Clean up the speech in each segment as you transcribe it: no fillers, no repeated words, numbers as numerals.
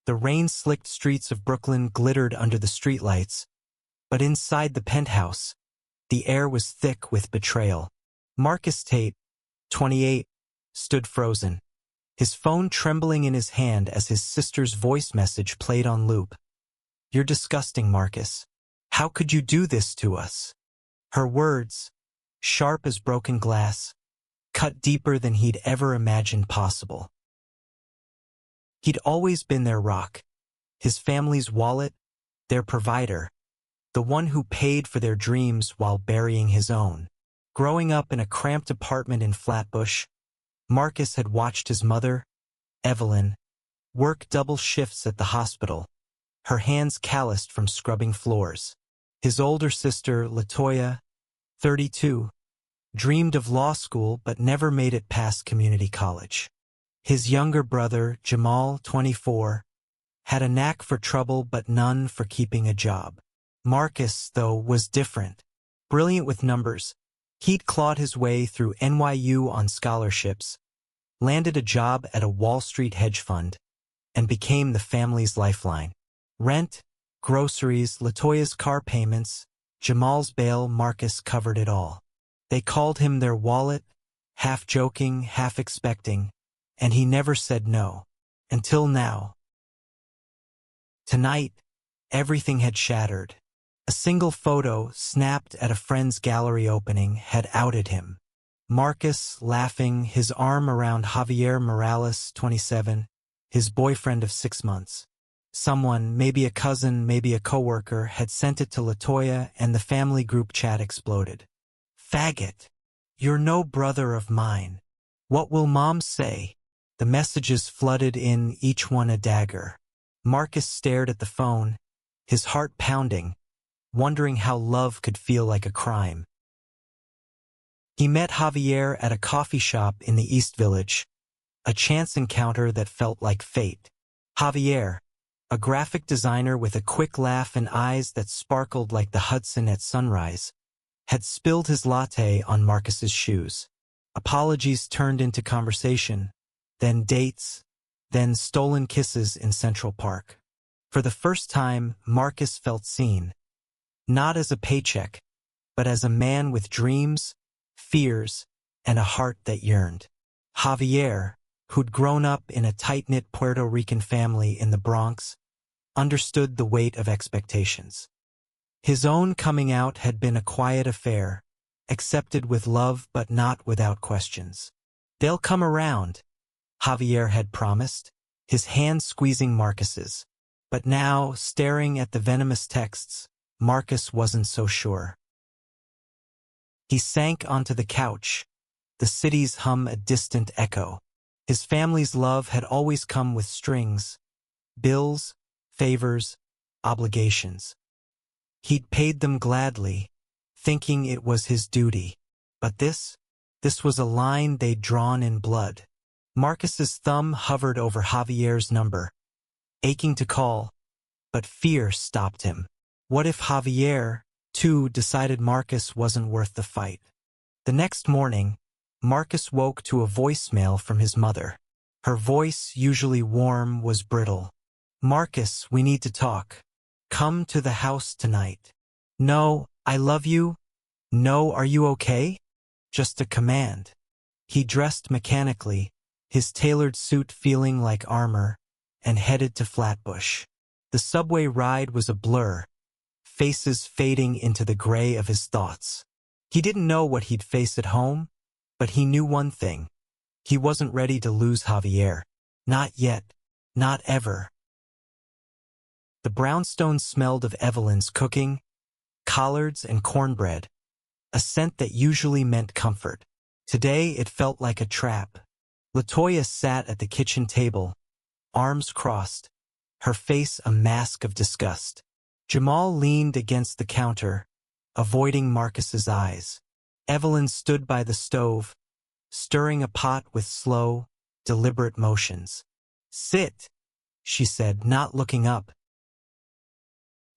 The rain-slicked streets of Brooklyn glittered under the streetlights, but inside the penthouse, the air was thick with betrayal. Marcus Tate, 28, stood frozen, his phone trembling in his hand as his sister's voice message played on loop. "You're disgusting, Marcus. How could you do this to us?" Her words, sharp as broken glass, cut deeper than he'd ever imagined possible. He'd always been their rock, his family's wallet, their provider, the one who paid for their dreams while burying his own. Growing up in a cramped apartment in Flatbush, Marcus had watched his mother, Evelyn, work double shifts at the hospital, her hands calloused from scrubbing floors. His older sister, LaToya, 32, dreamed of law school but never made it past community college. His younger brother, Jamal, 24, had a knack for trouble but none for keeping a job. Marcus, though, was different. Brilliant with numbers, he'd clawed his way through NYU on scholarships, landed a job at a Wall Street hedge fund, and became the family's lifeline. Rent, groceries, LaToya's car payments, Jamal's bail, Marcus covered it all. They called him their wallet, half joking, half expecting, and he never said no. Until now. Tonight, everything had shattered. A single photo, snapped at a friend's gallery opening, had outed him. Marcus, laughing, his arm around Javier Morales, 27, his boyfriend of 6 months. Someone, maybe a cousin, maybe a coworker, had sent it to LaToya, and the family group chat exploded. "Faggot! You're no brother of mine. What will Mom say?" The messages flooded in, each one a dagger. Marcus stared at the phone, his heart pounding, wondering how love could feel like a crime. He met Javier at a coffee shop in the East Village, a chance encounter that felt like fate. Javier, a graphic designer with a quick laugh and eyes that sparkled like the Hudson at sunrise, had spilled his latte on Marcus's shoes. Apologies turned into conversation, then dates, then stolen kisses in Central Park. For the first time, Marcus felt seen, not as a paycheck, but as a man with dreams, fears, and a heart that yearned. Javier, who'd grown up in a tight-knit Puerto Rican family in the Bronx, understood the weight of expectations. His own coming out had been a quiet affair, accepted with love but not without questions. "They'll come around," Javier had promised, his hand squeezing Marcus's. But now, staring at the venomous texts, Marcus wasn't so sure. He sank onto the couch, the city's hum a distant echo. His family's love had always come with strings, bills, favors, obligations. He'd paid them gladly, thinking it was his duty. But this was a line they'd drawn in blood. Marcus's thumb hovered over Javier's number, aching to call, but fear stopped him. What if Javier, too, decided Marcus wasn't worth the fight? The next morning, Marcus woke to a voicemail from his mother. Her voice, usually warm, was brittle. "Marcus, we need to talk. Come to the house tonight." "No, I love you." "No, are you okay?" Just a command. He dressed mechanically, his tailored suit feeling like armor, and headed to Flatbush. The subway ride was a blur, faces fading into the gray of his thoughts. He didn't know what he'd face at home, but he knew one thing. He wasn't ready to lose Javier. Not yet. Not ever. The brownstone smelled of Evelyn's cooking, collards and cornbread, a scent that usually meant comfort. Today it felt like a trap. LaToya sat at the kitchen table, arms crossed, her face a mask of disgust. Jamal leaned against the counter, avoiding Marcus's eyes. Evelyn stood by the stove, stirring a pot with slow, deliberate motions. "Sit," she said, not looking up.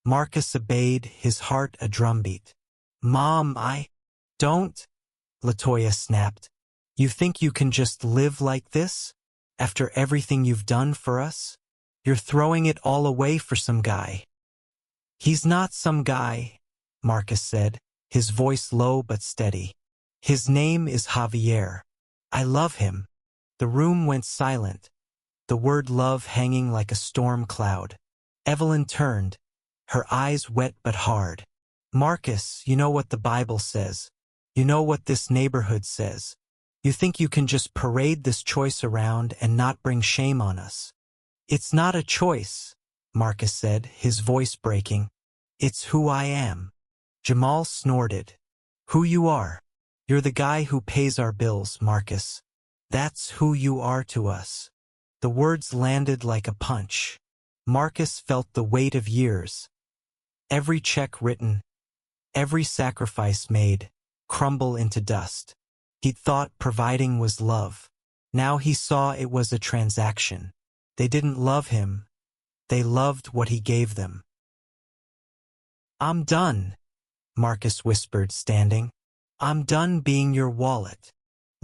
Marcus obeyed, his heart a drumbeat. "Mom, don't," LaToya snapped. "You think you can just live like this, after everything you've done for us?" You're throwing it all away for some guy. He's not some guy, Marcus said, his voice low but steady. His name is Javier. I love him. The room went silent, the word love hanging like a storm cloud. Evelyn turned, her eyes wet but hard. Marcus, you know what the Bible says. You know what this neighborhood says. You think you can just parade this choice around and not bring shame on us. It's not a choice, Marcus said, his voice breaking. It's who I am. Jamal snorted. Who you are. You're the guy who pays our bills, Marcus. That's who you are to us. The words landed like a punch. Marcus felt the weight of years. Every check written, every sacrifice made, crumble into dust. He'd thought providing was love. Now he saw it was a transaction. They didn't love him. They loved what he gave them. I'm done, Marcus whispered, standing. I'm done being your wallet.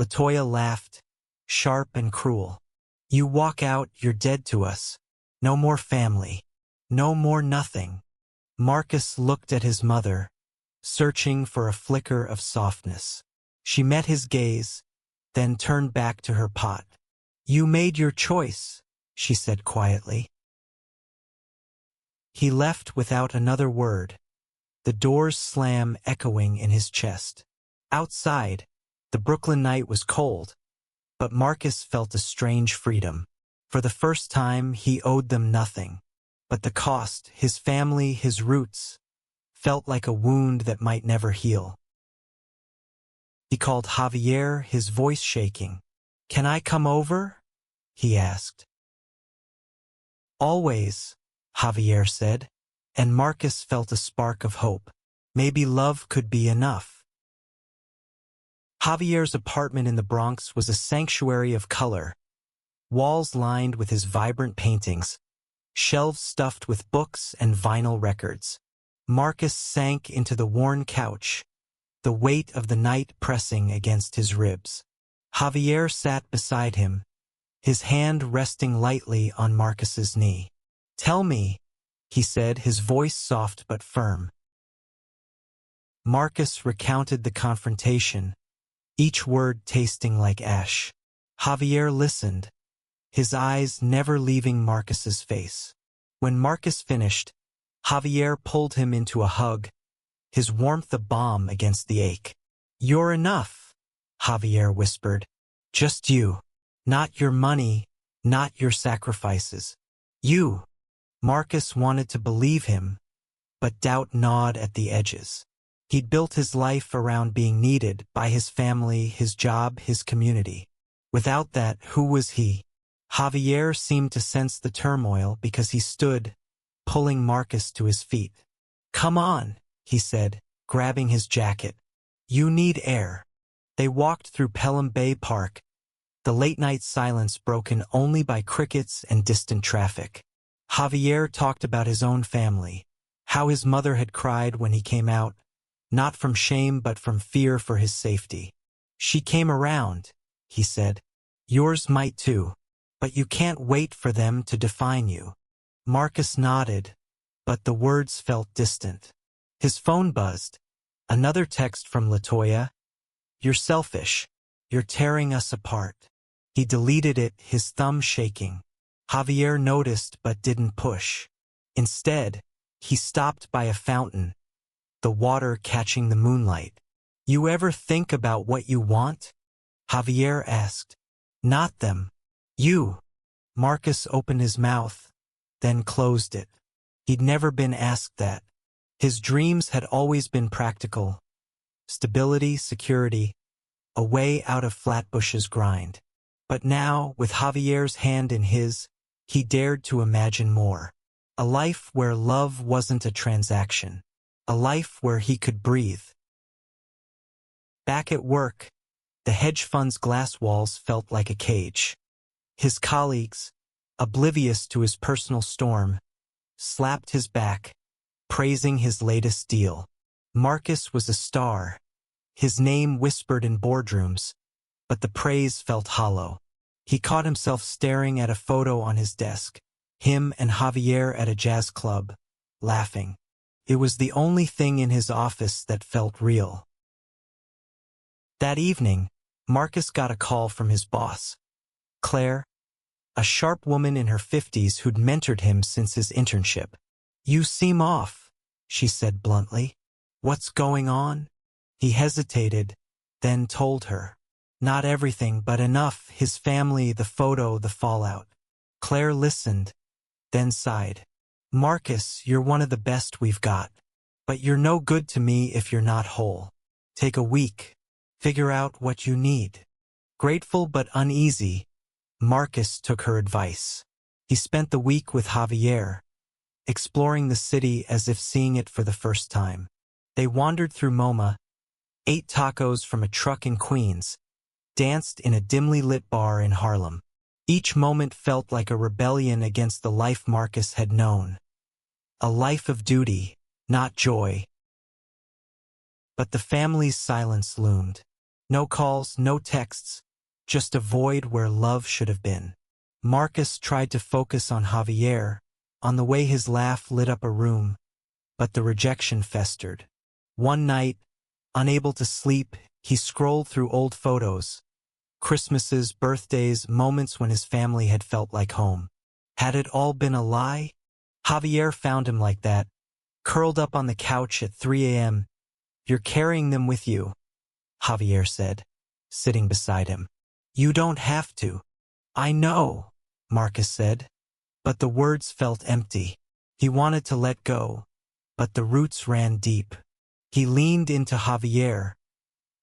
LaToya laughed, sharp and cruel. You walk out, you're dead to us. No more family. No more nothing. Marcus looked at his mother, searching for a flicker of softness. She met his gaze, then turned back to her pot. You made your choice, she said quietly. He left without another word, the door's slam echoing in his chest. Outside, the Brooklyn night was cold, but Marcus felt a strange freedom. For the first time, he owed them nothing. But the cost, his family, his roots, felt like a wound that might never heal. He called Javier, his voice shaking. Can I come over? He asked. Always, Javier said, and Marcus felt a spark of hope. Maybe love could be enough. Javier's apartment in the Bronx was a sanctuary of color, walls lined with his vibrant paintings, shelves stuffed with books and vinyl records. Marcus sank into the worn couch, the weight of the night pressing against his ribs. Javier sat beside him, his hand resting lightly on Marcus's knee. Tell me, he said, his voice soft but firm. Marcus recounted the confrontation, each word tasting like ash. Javier listened, his eyes never leaving Marcus's face. When Marcus finished, Javier pulled him into a hug, his warmth a balm against the ache. You're enough, Javier whispered. Just you. Not your money, not your sacrifices. You. Marcus wanted to believe him, but doubt gnawed at the edges. He'd built his life around being needed by his family, his job, his community. Without that, who was he? Javier seemed to sense the turmoil because he stood, pulling Marcus to his feet. Come on, he said, grabbing his jacket. You need air. They walked through Pelham Bay Park, the late-night silence broken only by crickets and distant traffic. Javier talked about his own family, how his mother had cried when he came out, not from shame but from fear for his safety. She came around, he said. Yours might too, but you can't wait for them to define you. Marcus nodded, but the words felt distant. His phone buzzed. Another text from LaToya. You're selfish. You're tearing us apart. He deleted it, his thumb shaking. Javier noticed but didn't push. Instead, he stopped by a fountain, the water catching the moonlight. You ever think about what you want? Javier asked. Not them. You. Marcus opened his mouth, then closed it. He'd never been asked that. His dreams had always been practical. Stability, security, a way out of Flatbush's grind. But now, with Javier's hand in his, he dared to imagine more. A life where love wasn't a transaction. A life where he could breathe. Back at work, the hedge fund's glass walls felt like a cage. His colleagues, oblivious to his personal storm, slapped his back, praising his latest deal. Marcus was a star, his name whispered in boardrooms, but the praise felt hollow. He caught himself staring at a photo on his desk, him and Javier at a jazz club, laughing. It was the only thing in his office that felt real. That evening, Marcus got a call from his boss, Claire, a sharp woman in her 50s who'd mentored him since his internship. "You seem off," she said bluntly. "What's going on?" He hesitated, then told her. Not everything, but enough: his family, the photo, the fallout. Claire listened, then sighed. "Marcus, you're one of the best we've got. But you're no good to me if you're not whole. Take a week. Figure out what you need." Grateful but uneasy, Marcus took her advice. He spent the week with Javier, exploring the city as if seeing it for the first time. They wandered through MoMA, ate tacos from a truck in Queens, danced in a dimly lit bar in Harlem. Each moment felt like a rebellion against the life Marcus had known. A life of duty, not joy. But the family's silence loomed. No calls, no texts, just a void where love should have been. Marcus tried to focus on Javier, on the way his laugh lit up a room, but the rejection festered. One night, unable to sleep, he scrolled through old photos. Christmases, birthdays, moments when his family had felt like home. Had it all been a lie? Javier found him like that, curled up on the couch at 3 a.m. "You're carrying them with you," Javier said, sitting beside him. "You don't have to." "I know," Marcus said, but the words felt empty. He wanted to let go, but the roots ran deep. He leaned into Javier,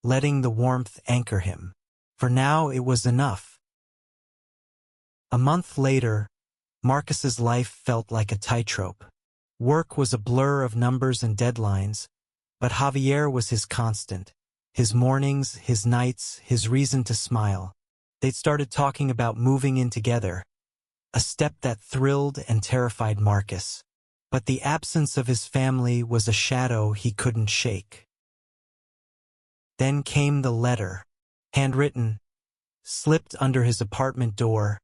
letting the warmth anchor him. For now it was enough. A month later, Marcus's life felt like a tightrope. Work was a blur of numbers and deadlines, but Javier was his constant. His mornings, his nights, his reason to smile. They'd started talking about moving in together, a step that thrilled and terrified Marcus. But the absence of his family was a shadow he couldn't shake. Then came the letter, handwritten, slipped under his apartment door.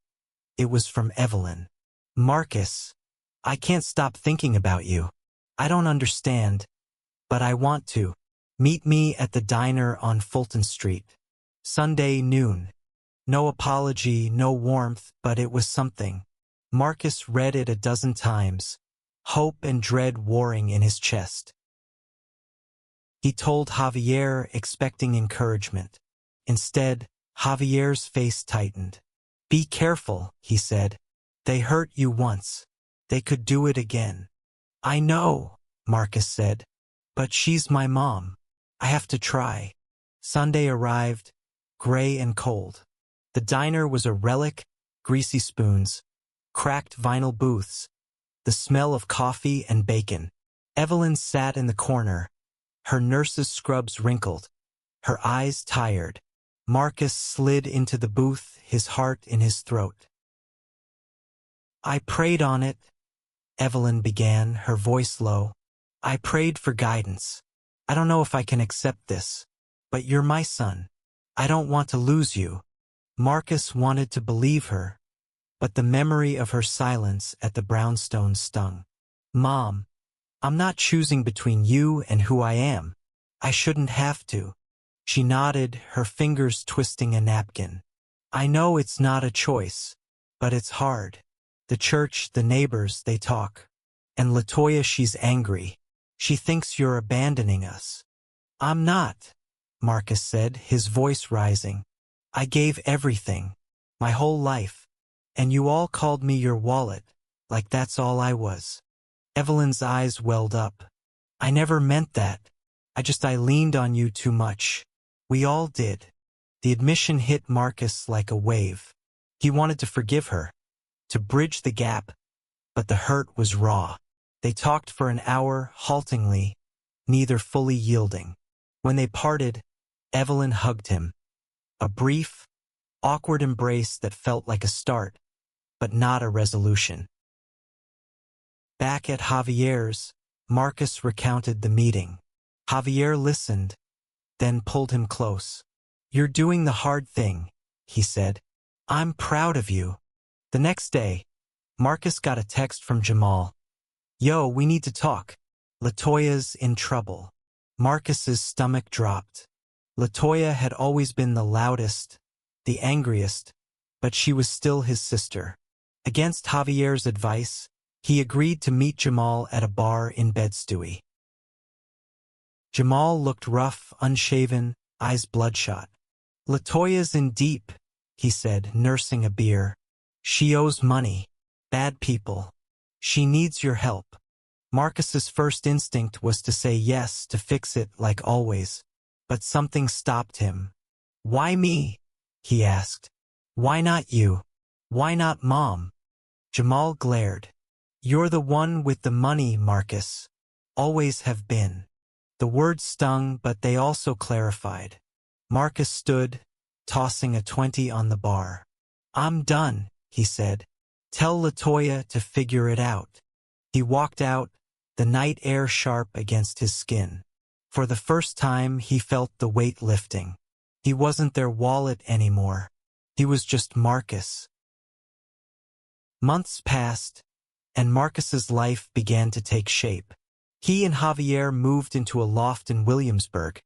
It was from Evelyn. "Marcus, I can't stop thinking about you. I don't understand, but I want to. Meet me at the diner on Fulton Street. Sunday noon." No apology, no warmth, but it was something. Marcus read it a dozen times, hope and dread warring in his chest. He told Javier, expecting encouragement. Instead, Javier's face tightened. "Be careful," he said. "They hurt you once. They could do it again." "I know," Marcus said, "but she's my mom. I have to try." Sunday arrived, gray and cold. The diner was a relic: greasy spoons, cracked vinyl booths, the smell of coffee and bacon. Evelyn sat in the corner, her nurse's scrubs wrinkled, her eyes tired. Marcus slid into the booth, his heart in his throat. "I prayed on it," Evelyn began, her voice low. "I prayed for guidance. I don't know if I can accept this, but you're my son. I don't want to lose you." Marcus wanted to believe her, but the memory of her silence at the brownstone stung. "Mom, I'm not choosing between you and who I am. I shouldn't have to." She nodded, her fingers twisting a napkin. "I know it's not a choice, but it's hard. The church, the neighbors, they talk. And LaToya, she's angry. She thinks you're abandoning us." "I'm not," Marcus said, his voice rising. "I gave everything, my whole life, and you all called me your wallet, like that's all I was." Evelyn's eyes welled up. "I never meant that. I leaned on you too much. We all did." The admission hit Marcus like a wave. He wanted to forgive her, to bridge the gap, but the hurt was raw. They talked for an hour, haltingly, neither fully yielding. When they parted, Evelyn hugged him. A brief, awkward embrace that felt like a start, but not a resolution. Back at Javier's, Marcus recounted the meeting. Javier listened, then pulled him close. "You're doing the hard thing," he said. "I'm proud of you." The next day, Marcus got a text from Jamal. "Yo, we need to talk. Latoya's in trouble." Marcus's stomach dropped. Latoya had always been the loudest, the angriest, but she was still his sister. Against Javier's advice, he agreed to meet Jamal at a bar in Bed-Stuy. Jamal looked rough, unshaven, eyes bloodshot. "Latoya's in deep," he said, nursing a beer. "She owes money. Bad people. She needs your help." Marcus's first instinct was to say yes, to fix it like always. But something stopped him. "Why me?" he asked. "Why not you? Why not Mom?" Jamal glared. "You're the one with the money, Marcus. Always have been." The words stung, but they also clarified. Marcus stood, tossing a 20 on the bar. "I'm done," he said. "Tell Latoya to figure it out." He walked out, the night air sharp against his skin. For the first time, he felt the weight lifting. He wasn't their wallet anymore. He was just Marcus. Months passed, and Marcus's life began to take shape. He and Javier moved into a loft in Williamsburg,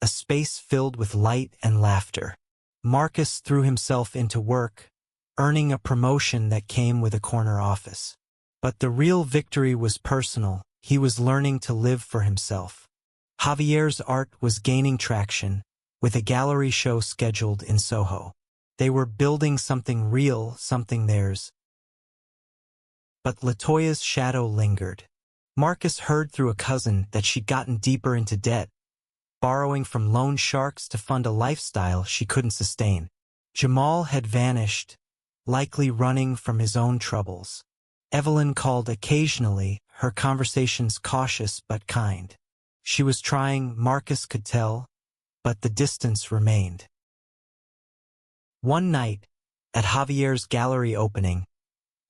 a space filled with light and laughter. Marcus threw himself into work, earning a promotion that came with a corner office. But the real victory was personal. He was learning to live for himself. Javier's art was gaining traction, with a gallery show scheduled in Soho. They were building something real, something theirs. But Latoya's shadow lingered. Marcus heard through a cousin that she'd gotten deeper into debt, borrowing from loan sharks to fund a lifestyle she couldn't sustain. Jamal had vanished, likely running from his own troubles. Evelyn called occasionally, her conversations cautious but kind. She was trying, Marcus could tell, but the distance remained. One night, at Javier's gallery opening,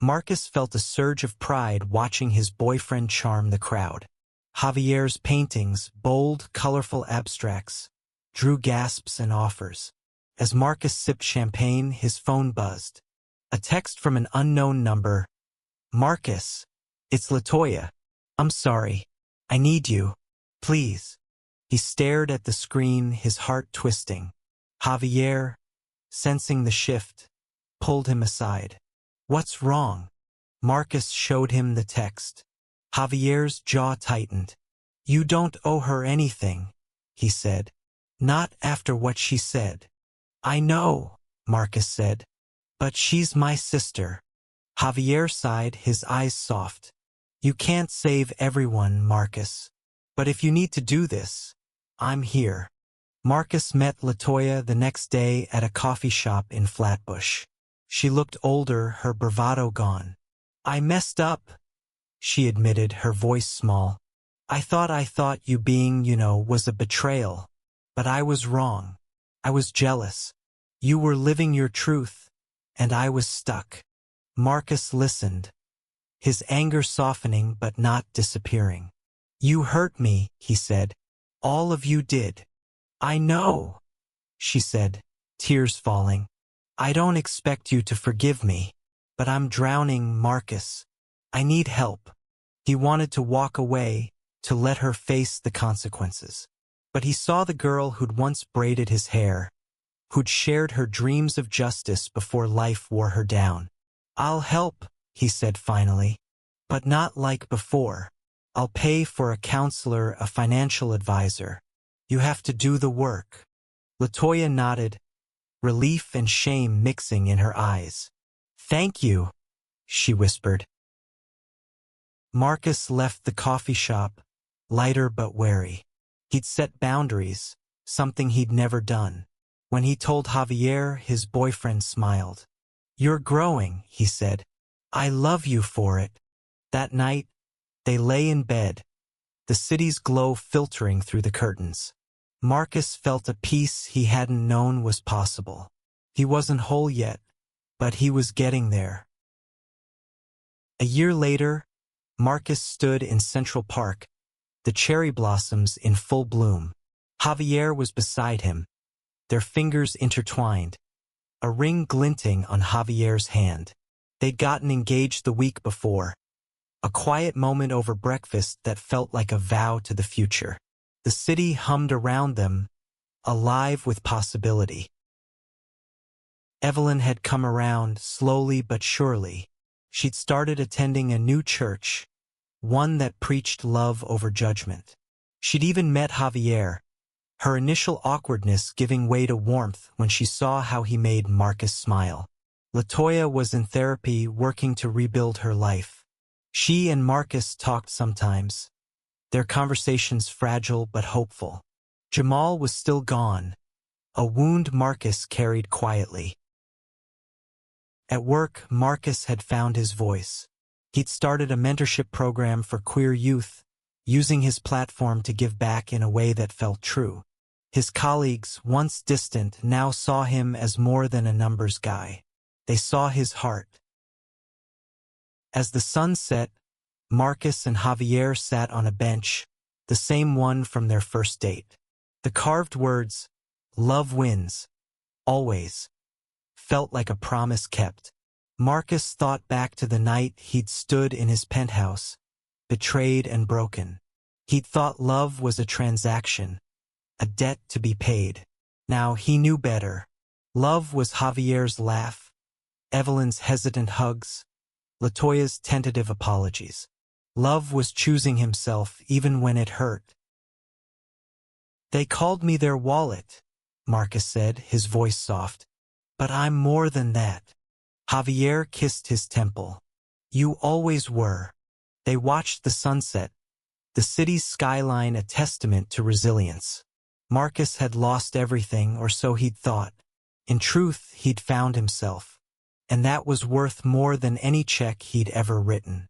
Marcus felt a surge of pride watching his boyfriend charm the crowd. Javier's paintings, bold, colorful abstracts, drew gasps and offers. As Marcus sipped champagne, his phone buzzed. A text from an unknown number. "Marcus, it's Latoya. I'm sorry. I need you. Please." He stared at the screen, his heart twisting. Javier, sensing the shift, pulled him aside. "What's wrong?" Marcus showed him the text. Javier's jaw tightened. "You don't owe her anything," he said. "Not after what she said." "I know," Marcus said. "But she's my sister." Javier sighed, his eyes soft. "You can't save everyone, Marcus. But if you need to do this, I'm here." Marcus met Latoya the next day at a coffee shop in Flatbush. She looked older, her bravado gone. "I messed up," she admitted, her voice small. I thought you being, was a betrayal. But I was wrong. I was jealous. You were living your truth, and I was stuck." Marcus listened, his anger softening but not disappearing. "You hurt me," he said. "All of you did." "I know," she said, tears falling. "I don't expect you to forgive me, but I'm drowning, Marcus. I need help." He wanted to walk away, to let her face the consequences. But he saw the girl who'd once braided his hair, who'd shared her dreams of justice before life wore her down. "I'll help," he said finally, "but not like before. I'll pay for a counselor, a financial advisor. You have to do the work." Latoya nodded, relief and shame mixing in her eyes. "Thank you," she whispered. Marcus left the coffee shop, lighter but wary. He'd set boundaries, something he'd never done. When he told Javier, his boyfriend smiled. "You're growing," he said. "I love you for it." That night, they lay in bed, the city's glow filtering through the curtains. Marcus felt a peace he hadn't known was possible. He wasn't whole yet, but he was getting there. A year later, Marcus stood in Central Park, the cherry blossoms in full bloom. Javier was beside him, their fingers intertwined, a ring glinting on Javier's hand. They'd gotten engaged the week before. A quiet moment over breakfast that felt like a vow to the future. The city hummed around them, alive with possibility. Evelyn had come around, slowly but surely. She'd started attending a new church, one that preached love over judgment. She'd even met Javier, her initial awkwardness giving way to warmth when she saw how he made Marcus smile. LaToya was in therapy, working to rebuild her life. She and Marcus talked sometimes, their conversations fragile but hopeful. Jamal was still gone, a wound Marcus carried quietly. At work, Marcus had found his voice. He'd started a mentorship program for queer youth, using his platform to give back in a way that felt true. His colleagues, once distant, now saw him as more than a numbers guy. They saw his heart. As the sun set, Marcus and Javier sat on a bench, the same one from their first date. The carved words, "Love wins, always," felt like a promise kept. Marcus thought back to the night he'd stood in his penthouse, betrayed and broken. He'd thought love was a transaction, a debt to be paid. Now he knew better. Love was Javier's laugh, Evelyn's hesitant hugs, LaToya's tentative apologies. Love was choosing himself even when it hurt. "They called me their wallet," Marcus said, his voice soft. "But I'm more than that." Javier kissed his temple. "You always were." They watched the sunset, the city's skyline a testament to resilience. Marcus had lost everything, or so he'd thought. In truth, he'd found himself. And that was worth more than any check he'd ever written.